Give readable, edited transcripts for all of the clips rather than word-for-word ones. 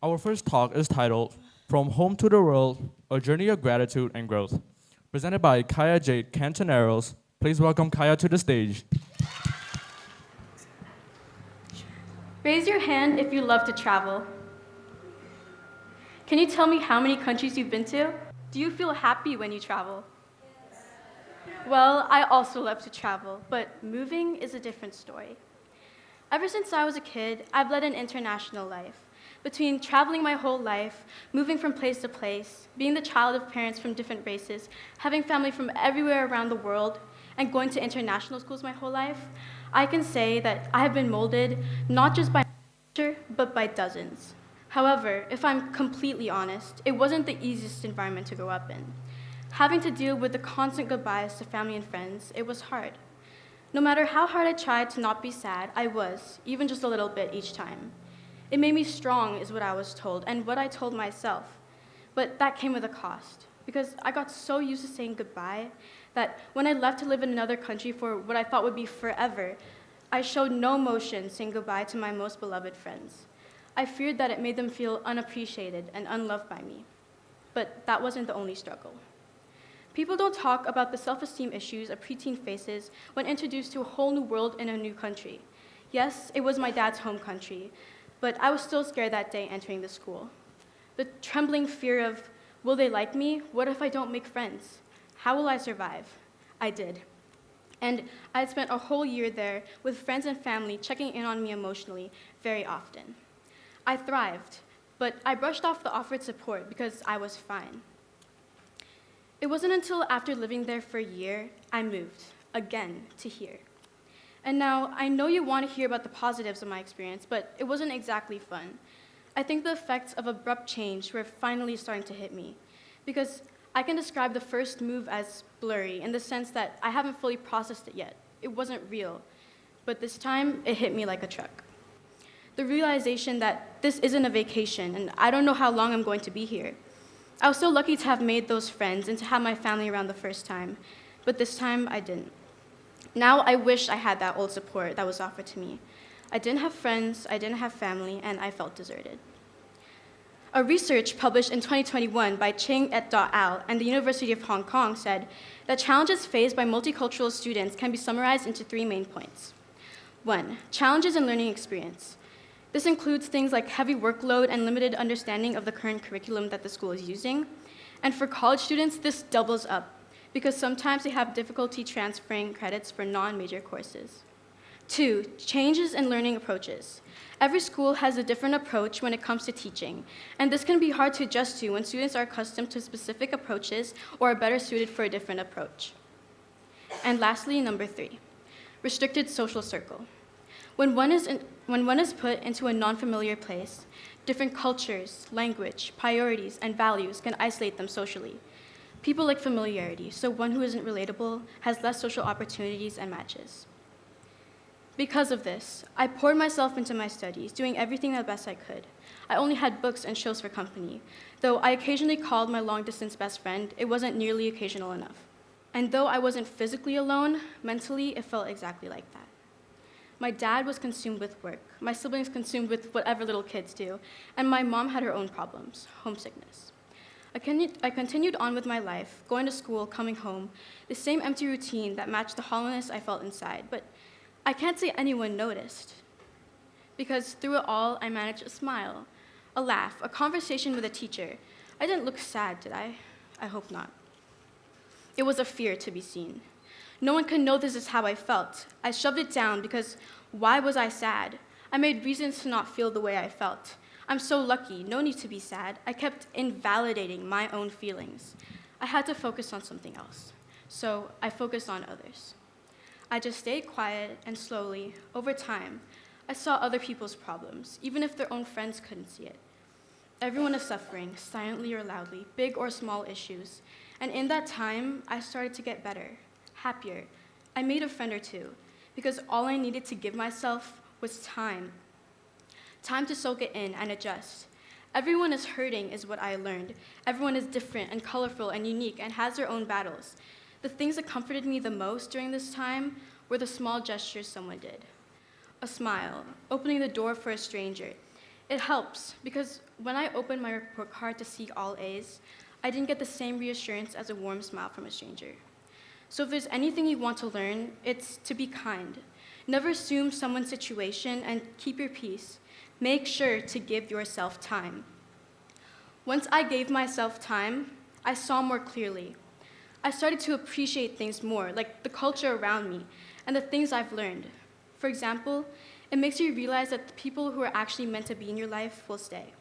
Our first talk is titled From Home to the World, A Journey of Gratitude and Growth. Presented by Jade Cantoneros. Please welcome Kaya to the stage. Raise your hand if you love to travel. Can you tell me how many countries you've been to? Do you feel happy when you travel? Well, I also love to travel, but moving is a different story. Ever since I was a kid, I've led an international life. Between traveling my whole life, moving from place to place, being the child of parents from different races, having family from everywhere around the world, and going to international schools my whole life, I can say that I have been molded not just by nature, but by dozens. However, if I'm completely honest, it wasn't the easiest environment to grow up in. Having to deal with the constant goodbyes to family and friends, it was hard. No matter how hard I tried to not be sad, I was, even just a little bit each time. It made me strong, is what I was told, and what I told myself. But that came with a cost, because I got so used to saying goodbye that when I left to live in another country for what I thought would be forever, I showed no emotion saying goodbye to my most beloved friends. I feared that it made them feel unappreciated and unloved by me. But that wasn't the only struggle. People don't talk about the self-esteem issues a preteen faces when introduced to a whole new world in a new country. Yes, it was my dad's home country, but I was still scared that day entering the school. The trembling fear of, will they like me? What if I don't make friends? How will I survive? I did. And I had spent a whole year there with friends and family checking in on me emotionally very often. I thrived, but I brushed off the offered support because I was fine. It wasn't until after living there for a year, I moved, again, to here. And now, I know you want to hear about the positives of my experience, but it wasn't exactly fun. I think the effects of abrupt change were finally starting to hit me, because I can describe the first move as blurry in the sense that I haven't fully processed it yet. It wasn't real, but this time, it hit me like a truck. The realization that this isn't a vacation, and I don't know how long I'm going to be here. I was so lucky to have made those friends and to have my family around the first time, but this time I didn't. Now I wish I had that old support that was offered to me. I didn't have friends, I didn't have family, and I felt deserted. A research published in 2021 by Ching et al. And the University of Hong Kong said that challenges faced by multicultural students can be summarized into 3 main points. 1, challenges in learning experience. This includes things like heavy workload and limited understanding of the current curriculum that the school is using. And for college students, this doubles up, because sometimes they have difficulty transferring credits for non-major courses. 2, changes in learning approaches. Every school has a different approach when it comes to teaching, and this can be hard to adjust to when students are accustomed to specific approaches or are better suited for a different approach. And lastly, number 3, restricted social circle. When one is put into a non-familiar place, different cultures, language, priorities, and values can isolate them socially. People like familiarity, so one who isn't relatable has less social opportunities and matches. Because of this, I poured myself into my studies, doing everything the best I could. I only had books and shows for company. Though I occasionally called my long-distance best friend, it wasn't nearly occasional enough. And though I wasn't physically alone, mentally it felt exactly like that. My dad was consumed with work, my siblings consumed with whatever little kids do, and my mom had her own problems, homesickness. I continued on with my life, going to school, coming home, the same empty routine that matched the hollowness I felt inside, but I can't say anyone noticed. Because through it all, I managed a smile, a laugh, a conversation with a teacher. I didn't look sad, did I? I hope not. It was a fear to be seen. No one could know this is how I felt. I shoved it down because why was I sad? I made reasons to not feel the way I felt. I'm so lucky, no need to be sad. I kept invalidating my own feelings. I had to focus on something else. So I focused on others. I just stayed quiet, and slowly, over time, I saw other people's problems, even if their own friends couldn't see it. Everyone is suffering, silently or loudly, big or small issues. And in that time, I started to get better, happier. I made a friend or two, because all I needed to give myself was time. Time to soak it in and adjust. Everyone is hurting, is what I learned. Everyone is different and colorful and unique and has their own battles. The things that comforted me the most during this time were the small gestures someone did. A smile, opening the door for a stranger, It helps because when I opened my report card to see all A's, I didn't get the same reassurance as a warm smile from a stranger. So if there's anything you want to learn, it's to be kind. Never assume someone's situation and keep your peace. Make sure to give yourself time. Once I gave myself time, I saw more clearly. I started to appreciate things more, like the culture around me and the things I've learned. For example, it makes you realize that the people who are actually meant to be in your life will stay.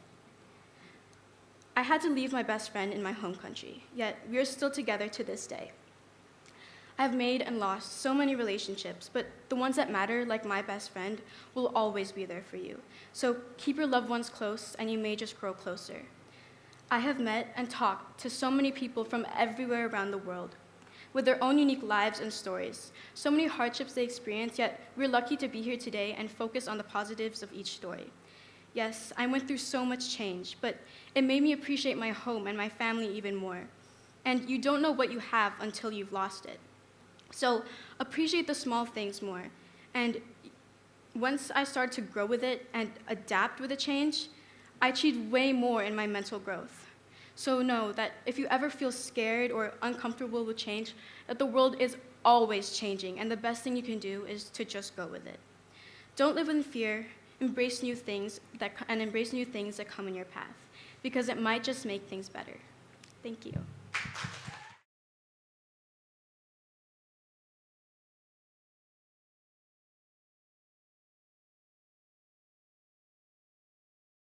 I had to leave my best friend in my home country, yet we are still together to this day. I've made and lost so many relationships, but the ones that matter, like my best friend, will always be there for you. So keep your loved ones close, and you may just grow closer. I have met and talked to so many people from everywhere around the world, with their own unique lives and stories. So many hardships they experience, yet we're lucky to be here today and focus on the positives of each story. Yes, I went through so much change, but it made me appreciate my home and my family even more. And you don't know what you have until you've lost it. So appreciate the small things more. And once I started to grow with it and adapt with the change, I achieved way more in my mental growth. So know that if you ever feel scared or uncomfortable with change, that the world is always changing, and the best thing you can do is to just go with it. Don't live in fear, embrace new things that come in your path, because it might just make things better. Thank you.